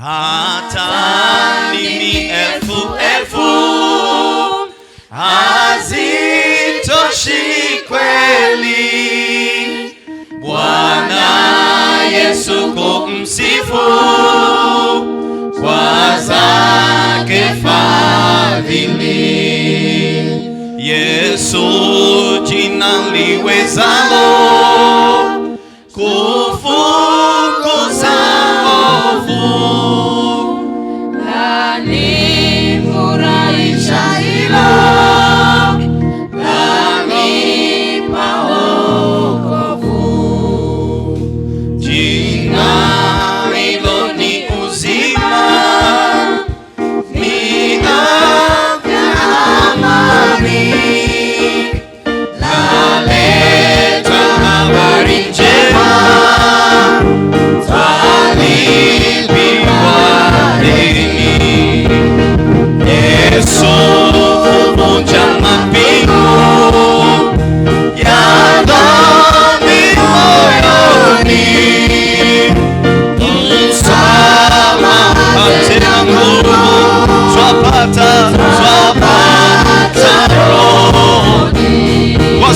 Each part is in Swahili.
hata ndimi elfu hazitoshi kweli Bwana Yesu kumsifu kwa zake fadhili. Yesu jina liwezalo kufukuza ovu, lanifurahisha hilo, lanipa wokovu. Jina hilo ni uzima, ni afya amani, laleta habari njema, twalipiwa deni. Yesu huvunja mapingu ya dhambi moyoni, msamaha tena nguvu twapata rohoni, kwa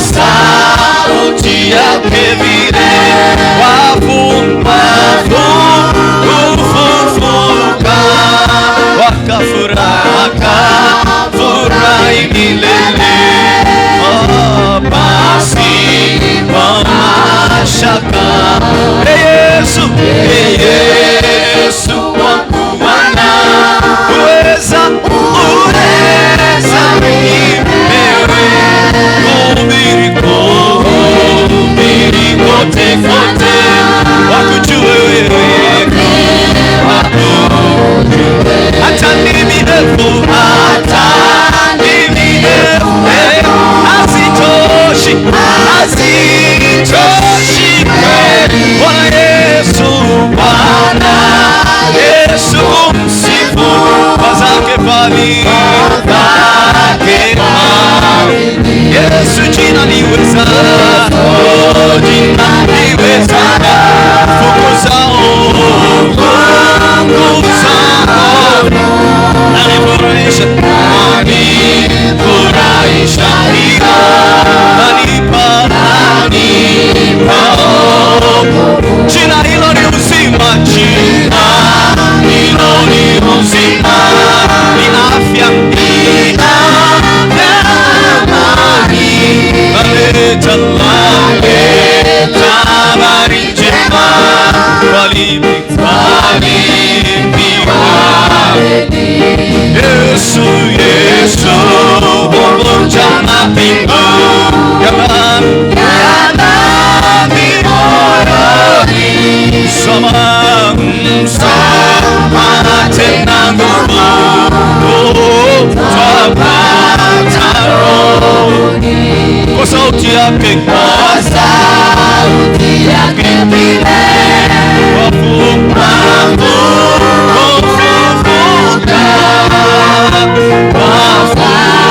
sauti yake vile wafu kufufuka, wakafurahi milele. Basi kwa mashaka, Yesu wangu Bwana, uweza nimewe kuhubiri kote wakujue wewe, hata ndimi elfu hazitoshi kweli Bwana Yesu kumsifu kwa zake fadhili. Yesu jina liwezalo fukuza ovu, lanifurahisha hilo, lanipa jina hilo ni uzima, jina hilo ni uzima, ni afya laleta habari njema, twalipiwa. Yesu huvunja mapingu ya dhambi moyoni, msamaha tena nguvu twapata rohoni, kwa sauti yake vile wafu kufufuka,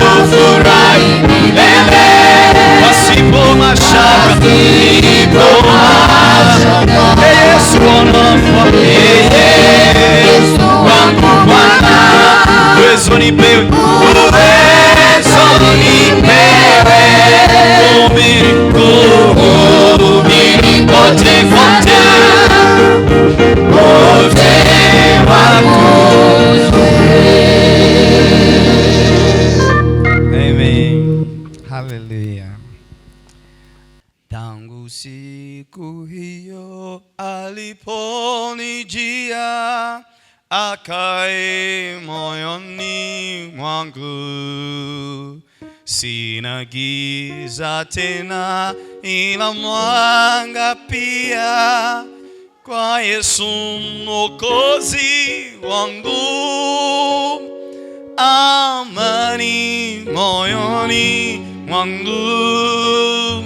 wafurahi milele pasipo mashaka. Yesu wangu Bwana, uwezo nipewe kuhubiri kote Amen. Hallelujah. Tangu siku hiyo aliponijia, akae moyoni mwangu, sina giza tena ila mwanga pia, kwa Yesu Mwokozi wangu, amani moyoni mwangu,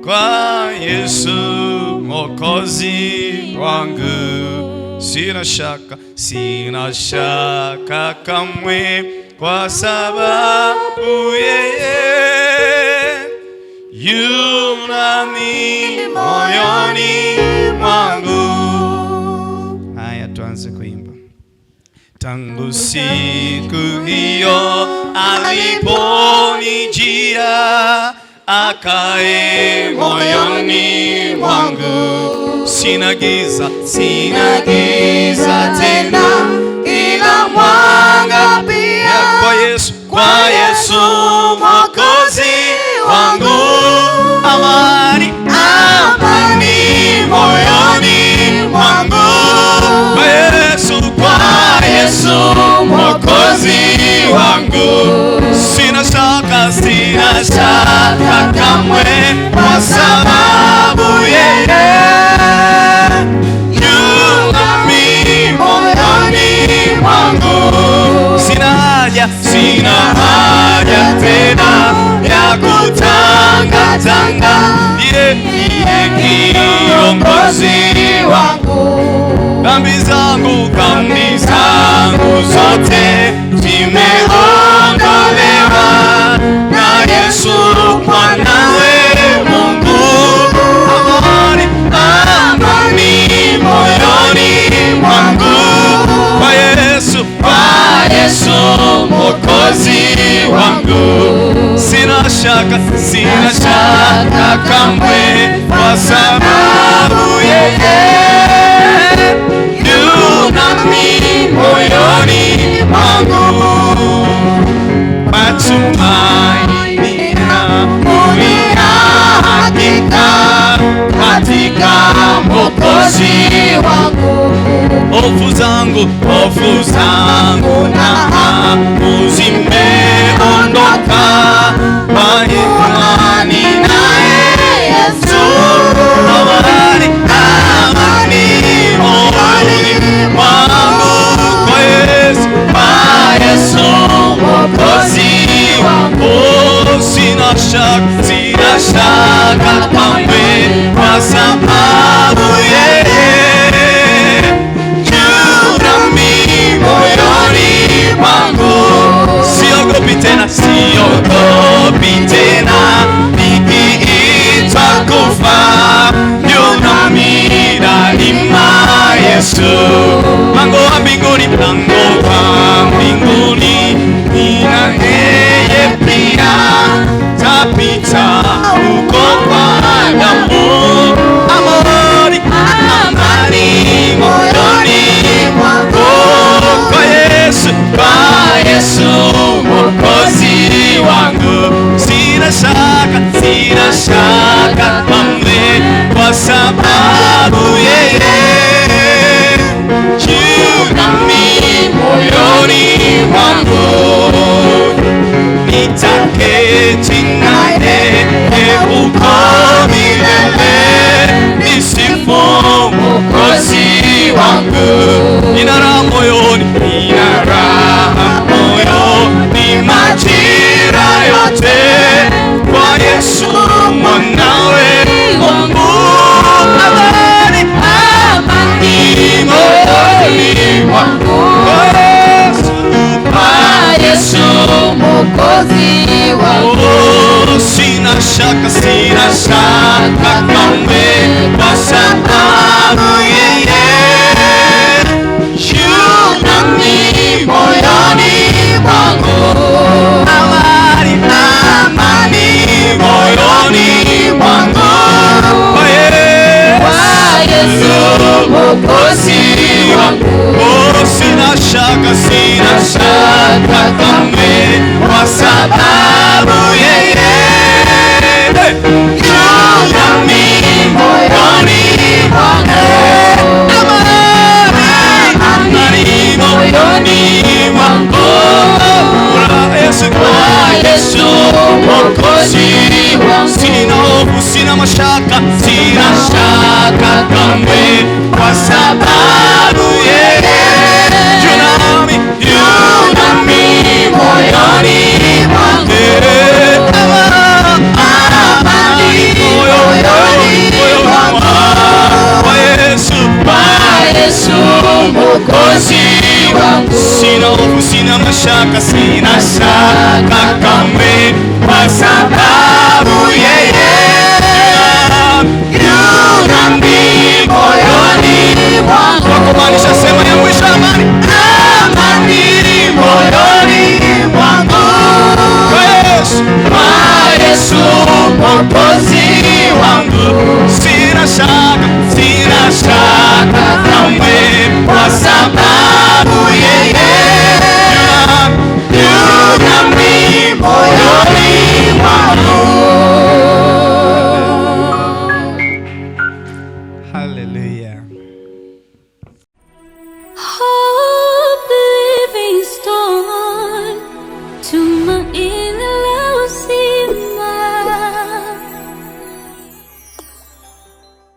kwa Yesu Mwokozi wangu, sina shaka kamwe, kwa sababu yeye yu nami moyoni mwangu, tuanze kuimba. Tangu siku hiyo aliponijia, akae moyoni mwangu, sina giza tena, ila mwanga pia. Kwa Yesu Mwokozi wangu, amani moyoni mwangu. Kwa Yesu Mwokozi wangu, sina shaka kamwe, kwa sababu yeye yu nami moyoni mwangu. Sina haja tena ya kutangatanga, yeye kiongozi wangu. Dhambi zangu zote zimeondolewa na Yesu mwanawe Mungu. Amani moyoni mwangu, kwa Yesu Mwokozi wangu. Sina shaka kamwe, kwa sababu yeye moyoni mwangu. Matumaini yangu ya hakika katika Mwokozi wangu. Hofu zangu na hamu zimeondoka, kwa imani naye Yesu. Amani moyoni mwangu, kwa Yesu Mwokozi wangu. Sina shaka kamwe, kwa sababu yeye yu nami moyoni mwangu. Siogopi tena, nikiitwa kufa, yu nami daima Yesu. Mlango wa mbinguni nina yeye pia, tapita huko kwa damu. Amani moyoni mwangu, kwa Yesu Mwokozi wangu. Sina shaka kamwe, kwa sababu yeye moyoni mwangu. Nitaketi naye huko milele, nisifu Mwokozi wangu. Nina raha moyoni majira yote, kwa Yesu mwanawe Mungu. Amani moyoni mwangu, kwa Yesu Mwokozi wangu. Sina shaka kamwe, kwa sababu yeye yu nami moyoni mwangu. Amani moyoni mwangu, kwa Yesu Mwokozi wangu. Sina shaka kamwe, kwa sababu yeye yu nami moyoni mwangu. Amani moyoni mwangu, kwa Yesu Mwokozi wangu. Sina hofu, sina mashaka kamwe, kwa sababu yeye yu nami moyoni mwangu. Amani moyoni mwangu, kwa Yesu Mwokozi wangu. Sina hofu, sina mashaka kamwe, kwa sababu